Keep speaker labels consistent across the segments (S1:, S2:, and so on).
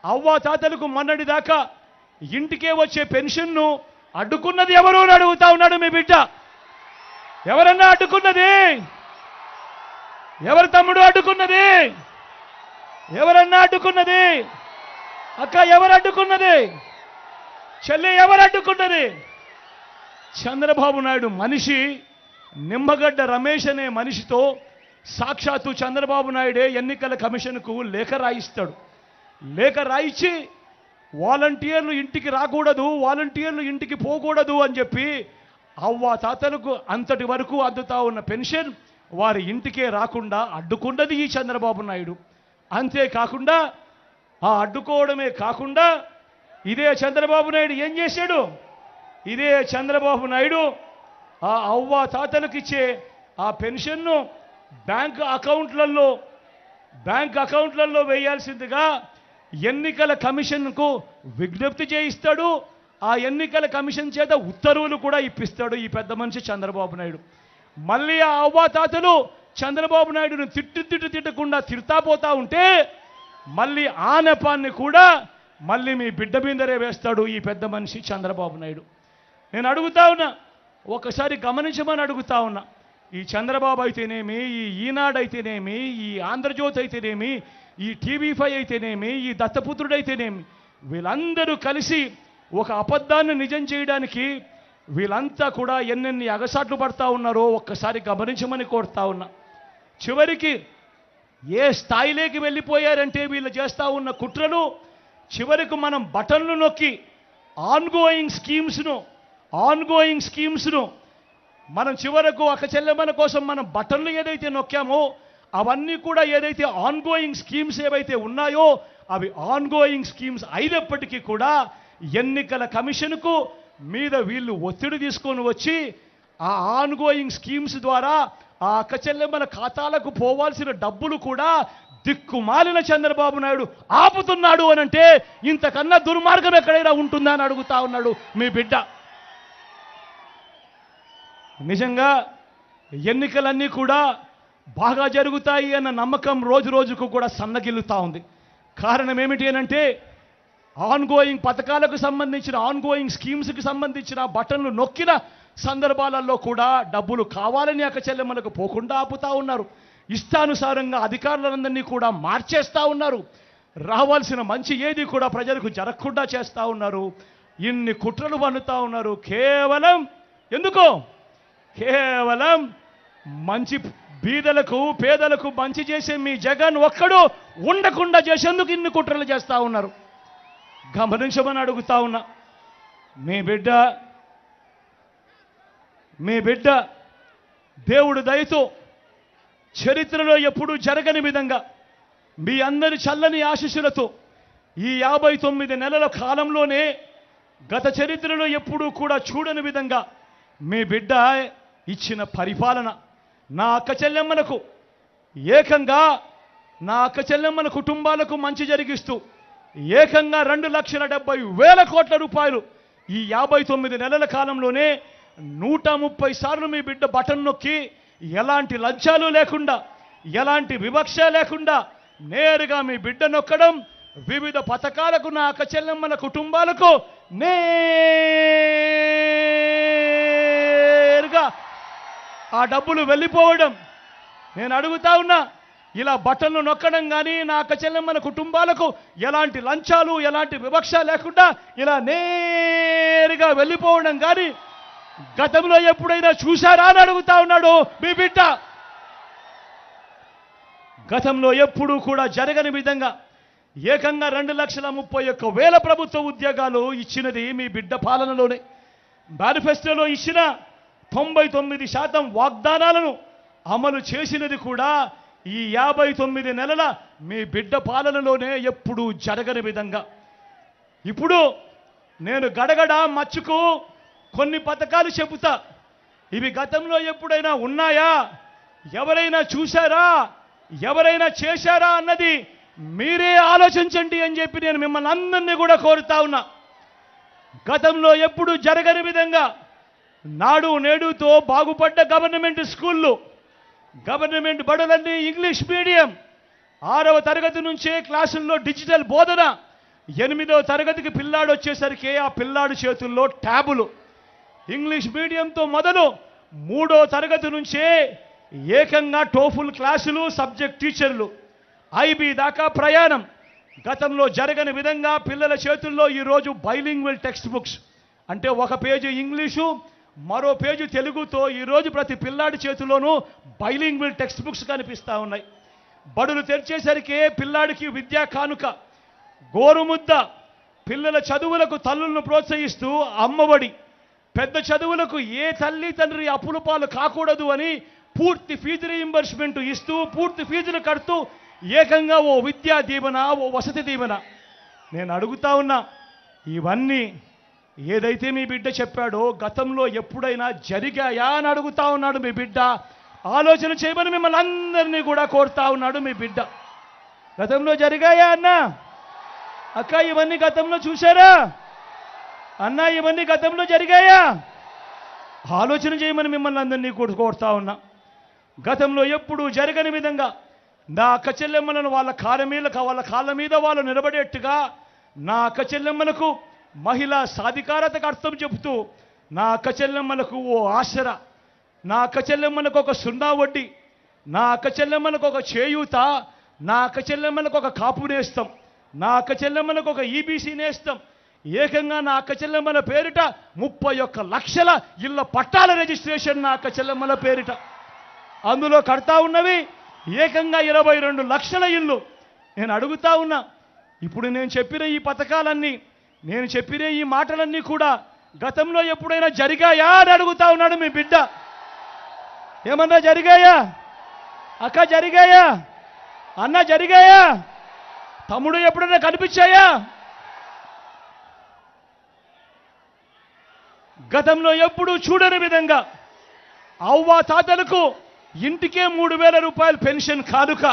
S1: అవ్వ తాతలకు మొన్నటి దాకా ఇంటికే వచ్చే పెన్షన్ను అడ్డుకున్నది ఎవరు అని అడుగుతా ఉన్నాడు మీ బిడ్డ. ఎవరన్నా అడ్డుకున్నది? ఎవరు తమ్ముడు అడ్డుకున్నది? ఎవరన్నా అడ్డుకున్నది? అక్క ఎవరు అడ్డుకున్నది? చెల్లి ఎవరు అడ్డుకున్నది? చంద్రబాబు నాయుడు మనిషి నిమ్మగడ్డ రమేష్ అనే మనిషితో సాక్షాత్తు చంద్రబాబు నాయుడే ఎన్నికల కమిషన్కు లేఖ రాయిస్తాడు. లేఖ రాయించి వాలంటీర్లు ఇంటికి రాకూడదు, వాలంటీర్లు ఇంటికి పోకూడదు అని చెప్పి అవ్వ తాతలకు అంతటి వరకు అందుతా ఉన్న పెన్షన్ వారి ఇంటికే రాకుండా అడ్డుకున్నది ఈ చంద్రబాబు నాయుడు. అంతేకాకుండా ఆ అడ్డుకోవడమే కాకుండా ఇదే చంద్రబాబు నాయుడు ఏం చేశాడు? ఇదే చంద్రబాబు నాయుడు ఆ అవ్వ తాతలకు ఇచ్చే ఆ పెన్షన్ను బ్యాంక్ అకౌంట్లలో వేయాల్సిందిగా ఎన్నికల కమిషన్కు విజ్ఞప్తి చేయిస్తాడు. ఆ ఎన్నికల కమిషన్ చేత ఉత్తర్వులు కూడా ఇప్పిస్తాడు ఈ పెద్ద మనిషి చంద్రబాబు నాయుడు. మళ్ళీ ఆ అవ్వాతాతలు చంద్రబాబు నాయుడును తిట్టకుండా తిడతాపోతా ఉంటే మళ్ళీ ఆ నెపాన్ని కూడా మళ్ళీ మీ బిడ్డ మీదరే వేస్తాడు ఈ పెద్ద మనిషి చంద్రబాబు నాయుడు. నేను అడుగుతా ఉన్నా, ఒకసారి గమనించమని అడుగుతా ఉన్నా. ఈ చంద్రబాబు అయితేనేమి, ఈ ఈనాడు అయితేనేమి, ఈ ఆంధ్రజ్యోతి అయితేనేమి, ఈ టీవీ5 అయితేనేమి, ఈ దత్తపుత్రుడైతేనేమి, వీళ్ళందరూ కలిసి ఒక అబద్ధాన్ని నిజం చేయడానికి వీళ్ళంతా కూడా ఎన్నెన్ని అగసాట్లు పడతా ఉన్నారో ఒక్కసారి గమనించమని కోరుతా ఉన్నా. చివరికి ఏ స్థాయిలోకి వెళ్ళిపోయారంటే వీళ్ళు చేస్తూ ఉన్న కుట్రలు, చివరికి మనం బటన్లు నొక్కి ఆన్గోయింగ్ స్కీమ్స్ను మనం చివరకు ఒక చెల్లెమ్మల కోసం మనం బటన్లు ఏదైతే నొక్కామో అవన్నీ కూడా ఏదైతే ఆన్గోయింగ్ స్కీమ్స్ ఏవైతే ఉన్నాయో అవి ఆన్గోయింగ్ స్కీమ్స్ అయినప్పటికీ కూడా ఎన్నికల కమిషన్కు మీద వీళ్ళు ఒత్తిడి తీసుకొని వచ్చి ఆ ఆన్గోయింగ్ స్కీమ్స్ ద్వారా ఆ అక్క చెల్లెమ్మల ఖాతాలకు పోవాల్సిన డబ్బులు కూడా దిక్కుమాలిన చంద్రబాబు నాయుడు ఆపుతున్నాడు అనంటే ఇంతకన్నా దుర్మార్గం ఎక్కడైనా ఉంటుందా అని అడుగుతా ఉన్నాడు మీ బిడ్డ. నిజంగా ఎన్నికలన్నీ కూడా బాగా జరుగుతాయి అన్న నమ్మకం రోజు రోజుకు కూడా సన్నగిల్లుతా ఉంది. కారణం ఏమిటి అనంటే ఆన్గోయింగ్ పథకాలకు సంబంధించిన ఆన్గోయింగ్ స్కీమ్స్కి సంబంధించిన బటన్లు నొక్కిన సందర్భాలలో కూడా డబ్బులు కావాలని అక్క చెల్లెమ్మలకు పోకుండా ఆపుతా ఉన్నారు. ఇష్టానుసారంగా అధికారులందరినీ కూడా మార్చేస్తూ ఉన్నారు. రావాల్సిన మంచి ఏది కూడా ప్రజలకు జరగకుండా చేస్తూ ఉన్నారు. ఇన్ని కుట్రలు పన్నుతా ఉన్నారు. కేవలం ఎందుకో? కేవలం మంచి బీదలకు పేదలకు మంచి చేసే మీ జగన్ ఒక్కడు ఉండకుండా చేసేందుకు ఇన్ని కుట్రలు చేస్తూ ఉన్నారు. గమనించమని అడుగుతా ఉన్నా. మీ బిడ్డ దేవుడు దయతో చరిత్రలో ఎప్పుడూ జరగని విధంగా మీ అందరి చల్లని ఆశీస్సులతో ఈ 59 నెలల కాలంలోనే గత చరిత్రలో ఎప్పుడూ కూడా చూడని విధంగా మీ బిడ్డ ఇచ్చిన పరిపాలన నా అక్క చెల్లెమ్మల కుటుంబాలకు మంచి జరిగిస్తూ ఏకంగా 2,70,000 కోట్ల రూపాయలు ఈ 59 నెలల కాలంలోనే 130 సార్లు మీ బిడ్డ బటన్ నొక్కి ఎలాంటి లంచాలు లేకుండా ఎలాంటి వివక్ష లేకుండా నేరుగా మీ బిడ్డ నొక్కడం, వివిధ పథకాలకు నా అక్క చెల్లెమ్మల కుటుంబాలకు నేరుగా ఆ డబ్బులు వెళ్ళిపోవడం. నేను అడుగుతా ఉన్నా, ఇలా బటన్లు నొక్కడం కానీ నా అక్క చెల్లెమ్మల కుటుంబాలకు ఎలాంటి లంచాలు ఎలాంటి వివక్ష లేకుండా ఇలా నేరుగా వెళ్ళిపోవడం కానీ గతంలో ఎప్పుడైనా చూశారా అని అడుగుతా ఉన్నాడు మీ బిడ్డ. గతంలో ఎప్పుడూ కూడా జరగని విధంగా ఏకంగా 2,31,000 ప్రభుత్వ ఉద్యోగాలు ఇచ్చినది మీ బిడ్డ పాలనలోనే. మేనిఫెస్టోలో ఇచ్చిన 99% వాగ్దానాలను అమలు చేసినది కూడా ఈ 59 నెలల మీ బిడ్డ పాలనలోనే ఎప్పుడూ జరగని విధంగా. ఇప్పుడు నేను గడగడ మచ్చుకు కొన్ని పథకాలు చెబుతా. ఇవి గతంలో ఎప్పుడైనా ఉన్నాయా, ఎవరైనా చూశారా, ఎవరైనా చేశారా అన్నది మీరే ఆలోచించండి అని చెప్పి నేను మిమ్మల్ని అందరినీ కూడా కోరుతా ఉన్నా. గతంలో ఎప్పుడు జరగని విధంగా నాడు నేడుతో బాగుపడ్డ గవర్నమెంట్ స్కూళ్ళు, గవర్నమెంట్ బడులన్నీ ఇంగ్లీష్ మీడియం, 6వ తరగతి నుంచే క్లాసుల్లో డిజిటల్ బోధన, 8వ తరగతికి పిల్లాడు వచ్చేసరికి ఆ పిల్లాడి చేతుల్లో ట్యాబులు. ఇంగ్లీష్ మీడియంతో మొదలు 3వ తరగతి నుంచే ఏకంగా టోఫుల్ క్లాసులు, సబ్జెక్ట్ టీచర్లు, ఐబీ దాకా ప్రయాణం. గతంలో జరగని విధంగా పిల్లల చేతుల్లో ఈరోజు బైలింగ్వల్ టెక్స్ట్ బుక్స్, అంటే ఒక పేజీ ఇంగ్లీషు మరో పేజీ తెలుగుతో ఈరోజు ప్రతి పిల్లాడి చేతిలోనూ బైలింగ్వల్ టెక్స్ట్ బుక్స్ కనిపిస్తూ ఉన్నాయి. బడులు తెరిచేసరికి పిల్లాడికి విద్యా కానుక, గోరుముద్ద, పిల్లల చదువులకు తల్లులను ప్రోత్సహిస్తూ అమ్మఒడి, పెద్ద చదువులకు ఏ తల్లి తండ్రి అప్పుల పాలు కాకూడదు అని పూర్తి ఫీజు రీయింబర్స్మెంట్ ఇస్తూ పూర్తి ఫీజులు కడుతూ ఏకంగా ఓ విద్యా దీవెన, ఓ వసతి దీవెన. నేను అడుగుతా ఉన్నా, ఇవన్నీ ఏదైతే మీ బిడ్డ చెప్పాడో గతంలో ఎప్పుడైనా జరిగాయా అని అడుగుతా ఉన్నాడు మీ బిడ్డ. ఆలోచన చేయమని మిమ్మల్ని అందరినీ కూడా కోరుతా ఉన్నాడు మీ బిడ్డ. గతంలో జరిగాయా అన్నా? అక్క ఇవన్నీ గతంలో చూశారా అన్నా? ఇవన్నీ గతంలో జరిగాయా? ఆలోచన చేయమని మిమ్మల్ని అందరినీ కోరుతా ఉన్నా. గతంలో ఎప్పుడు జరగని విధంగా నా అక్క చెల్లెమ్మలను వాళ్ళ కాళ్ళ మీద వాళ్ళు నిలబడేట్టుగా నా అక్క చెల్లెమ్మలకు మహిళా సాధికారతకు అర్థం చెబుతూ, నా అక్క చెల్లెమ్మలకు ఓ ఆసరా, నా అక్క చెల్లెమ్మలకు ఒక సున్నా వడ్డీ, నా అక్క చెల్లెమ్మలకు ఒక చేయూత, నా అక్క చెల్లెమ్మలకు ఒక కాపు నేస్తం, నా అక్క చెల్లెమ్మలకు ఒక ఈబీసీ నేస్తం, ఏకంగా నా అక్క చెల్లెమ్మల పేరిట 31 లక్షల ఇళ్ల పట్టాల రిజిస్ట్రేషన్ నా అక్క చెల్లెమ్మల పేరిట. అందులో కడతా ఉన్నవి ఏకంగా 22 లక్షల ఇల్లు. నేను అడుగుతా ఉన్నా, ఇప్పుడు నేను చెప్పిన ఈ పథకాలన్నీ, నేను చెప్పిన ఈ మాటలన్నీ కూడా గతంలో ఎప్పుడైనా జరిగాయా అని అడుగుతా ఉన్నాడు మీ బిడ్డ. ఏమన్నా జరిగాయా అక్క? జరిగాయా అన్న? జరిగాయా తమ్ముడు? ఎప్పుడైనా కనిపించాయా? గతంలో ఎప్పుడు చూడని విధంగా అవ్వ తాతలకు ఇంటికే 3,000 రూపాయలు పెన్షన్ కానుక,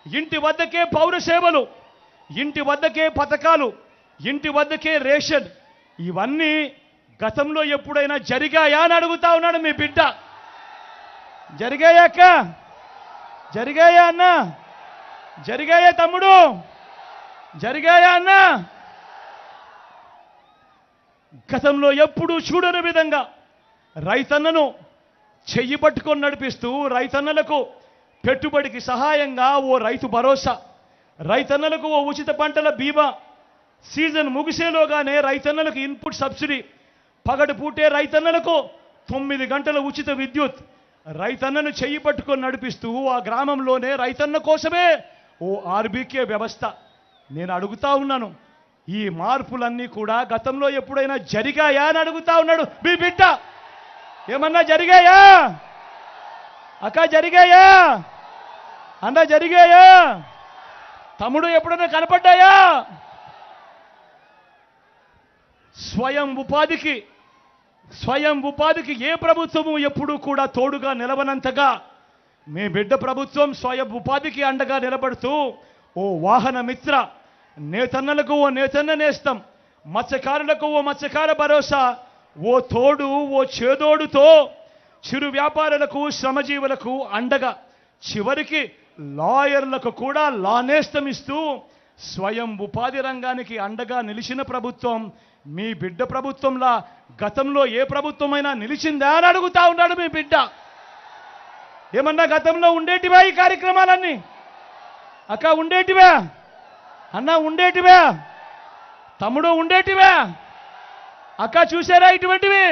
S1: ఇంటి వద్దకే పౌర సేవలు, ఇంటి వద్దకే పథకాలు, ఇంటి వద్దకే రేషన్. ఇవన్నీ గతంలో ఎప్పుడైనా జరిగాయా అని అడుగుతా ఉన్నాడు మీ బిడ్డ. జరిగాయా అక్క? జరిగాయా అన్న? జరిగాయా తమ్ముడు? జరిగాయా అన్న? గతంలో ఎప్పుడూ చూడని విధంగా రైతన్నను చెయ్యి పట్టుకొని నడిపిస్తూ రైతన్నలకు పెట్టుబడికి సహాయంగా ఓ రైతు భరోసా, రైతన్నలకు ఓ ఉచిత పంటల బీమా, సీజన్ ముగిసేలోగానే రైతన్నలకు ఇన్పుట్ సబ్సిడీ, పగటి పూటే రైతన్నలకు 9 గంటల ఉచిత విద్యుత్, రైతన్నను చెయ్యి పట్టుకొని నడిపిస్తూ ఆ గ్రామంలోనే రైతన్న కోసమే ఓ ఆర్బీకే వ్యవస్థ. నేను అడుగుతా ఉన్నాను, ఈ మార్పులన్నీ కూడా గతంలో ఎప్పుడైనా జరిగాయా అని అడుగుతా ఉన్నాడు మీ బిడ్డ. ఏమన్నా జరిగాయా అక్క? జరిగాయా అన్న? జరిగాయా తమ్ముడు? ఎప్పుడైనా కనపడ్డాయా? స్వయం ఉపాధికి ఏ ప్రభుత్వము ఎప్పుడూ కూడా తోడుగా నిలవనంతగా మీ బిడ్డ ప్రభుత్వం స్వయం ఉపాధికి అండగా నిలబడుతూ ఓ వాహన మిత్ర, నేతన్నలకు ఓ నేతన్న నేస్తం, మత్స్యకారులకు ఓ మత్స్యకార భరోసా, ఓ తోడు ఓ చేదోడుతో చిరు వ్యాపారులకు శ్రమజీవులకు అండగా, చివరికి లాయర్లకు కూడా లా నేస్తం ఇస్తూ స్వయం ఉపాధి రంగానికి అండగా నిలిచిన ప్రభుత్వం మీ బిడ్డ ప్రభుత్వంలా గతంలో ఏ ప్రభుత్వమైనా నిలిచిందా అని అడుగుతా ఉన్నాడు మీ బిడ్డ. ఏమన్నా గతంలో ఉండేటివా ఈ కార్యక్రమాలన్నీ అక్క? ఉండేటివా అన్న? ఉండేటివా తమ్ముడు? ఉండేటివా అక్క? చూసారా ఇటువంటివి?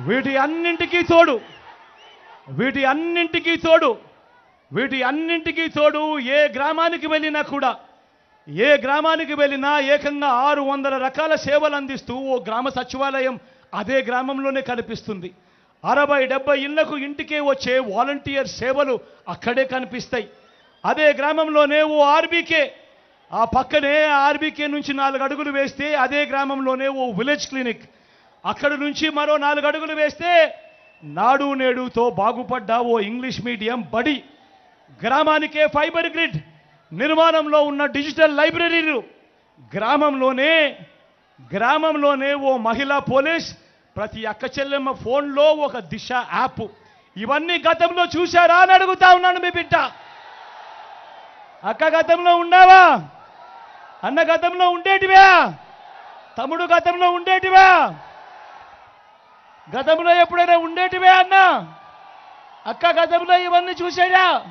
S1: వీటి అన్నింటికీ తోడు ఏ గ్రామానికి వెళ్ళినా ఏకంగా 600 రకాల సేవలు అందిస్తూ ఓ గ్రామ సచివాలయం అదే గ్రామంలోనే కనిపిస్తుంది. 60-70 ఇళ్లకు ఇంటికే వచ్చే వాలంటీర్ సేవలు అక్కడే కనిపిస్తాయి. అదే గ్రామంలోనే ఓ ఆర్బీకే, ఆ పక్కనే ఆర్బీకే నుంచి 4 అడుగులు వేస్తే అదే గ్రామంలోనే ఓ విలేజ్ క్లినిక్, అక్కడి నుంచి మరో 4 అడుగులు వేస్తే నాడు నేడుతో బాగుపడ్డ ఓ ఇంగ్లీష్ మీడియం బడి, గ్రామానికే ఫైబర్ గ్రిడ్ నిర్మాణంలో ఉన్న డిజిటల్ లైబ్రరీలు, గ్రామంలోనే గ్రామంలోనే ఓ మహిళా పోలీస్, ప్రతి అక్క చెల్లెమ్మ ఫోన్లో ఒక దిశ యాప్. ఇవన్నీ గతంలో చూశారా అని అడుగుతా ఉన్నాను మీ బిడ్డ. అక్క గతంలో ఉన్నావా? అన్న గతంలో ఉండేటివా? తమ్ముడు గతంలో ఉండేటివా? గతంలో ఎప్పుడైనా ఉండేటివే అన్న? అక్క గతంలో ఇవన్నీ చూసారా?